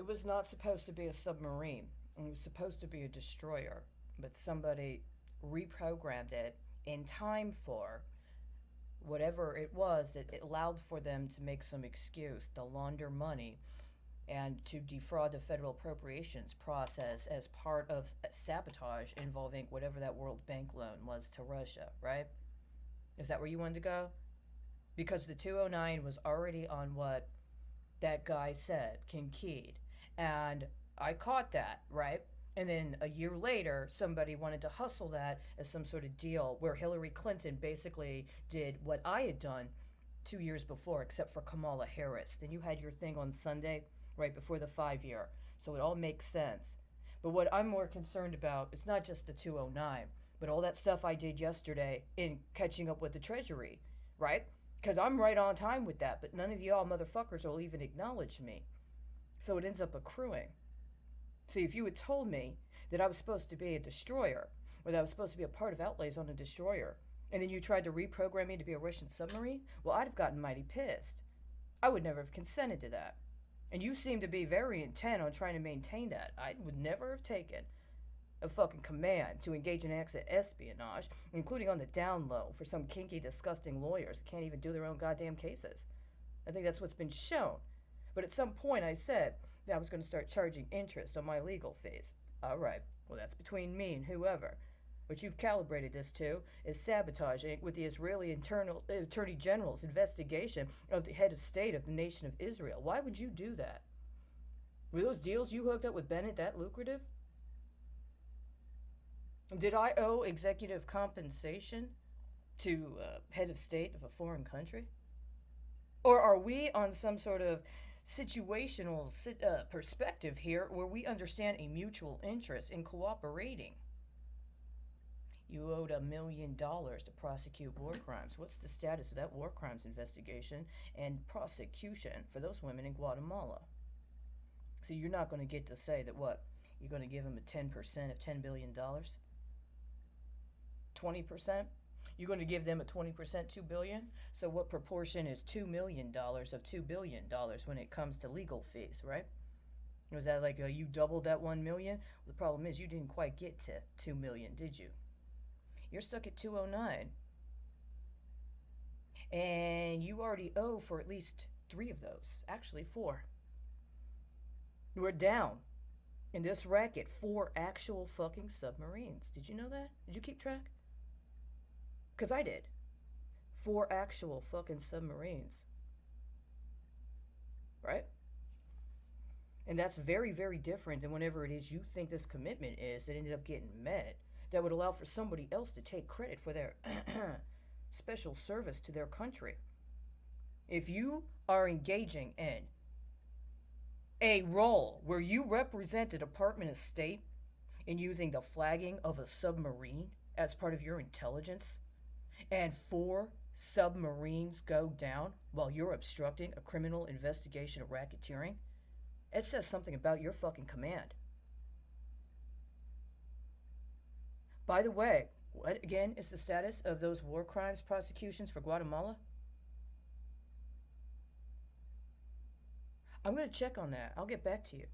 It was not supposed to be a submarine. It was supposed to be a destroyer, but somebody reprogrammed it in time for whatever it was that it allowed for them to make some excuse to launder money and to defraud the federal appropriations process as part of sabotage involving whatever that World Bank loan was to Russia, right? Is that where you wanted to go? Because the 209 was already on what that guy said, Kincaid. And I caught that, right? And then a year later, somebody wanted to hustle that as some sort of deal where Hillary Clinton basically did what I had done 2 years before, except for Kamala Harris. Then you had your thing on Sunday, right before the 5 year. So it all makes sense. But what I'm more concerned about is not just the 209, but all that stuff I did yesterday in catching up with the Treasury, right? Because I'm right on time with that, but none of y'all motherfuckers will even acknowledge me. So it ends up accruing. See, if you had told me that I was supposed to be a destroyer, or that I was supposed to be a part of outlays on a destroyer, and then you tried to reprogram me to be a Russian submarine, well, I'd have gotten mighty pissed. I would never have consented to that. And you seem to be very intent on trying to maintain that. I would never have taken a fucking command to engage in acts of espionage, including on the down low for some kinky, disgusting lawyers that can't even do their own goddamn cases. I think that's what's been shown. But at some point I said that I was going to start charging interest on my legal fees. Alright, well that's between me and whoever. What you've calibrated this to is sabotaging with the Israeli Internal Attorney General's investigation of the head of state of the nation of Israel. Why would you do that? Were those deals you hooked up with Bennett that lucrative? Did I owe executive compensation to head of state of a foreign country? Or are we on some sort of situational perspective here where we understand a mutual interest in cooperating? You owed $1 million to prosecute war crimes. What's the status of that war crimes investigation and prosecution for those women in Guatemala? So you're not going to get to say that what? You're going to give them a 10% of $10 billion? 20%? You're going to give them a 20%, $2 billion? So what proportion is $2 million of $2 billion when it comes to legal fees, right? Was that like you doubled that 1 million? Well, the problem is you didn't quite get to 2 million, did you? You're stuck at 209. And you already owe for at least 3 of those. Actually, 4. We're down in this racket 4 actual fucking submarines. Did you know that? Did you keep track? Because I did. 4 actual fucking submarines. Right? And that's very, very different than whenever it is you think this commitment is that ended up getting met, that would allow for somebody else to take credit for their special service to their country. If you are engaging in a role where you represent the Department of State in using the flagging of a submarine as part of your intelligence, and 4 submarines go down while you're obstructing a criminal investigation of racketeering, it says something about your fucking command. By the way, what again is the status of those war crimes prosecutions for Guatemala? I'm going to check on that. I'll get back to you.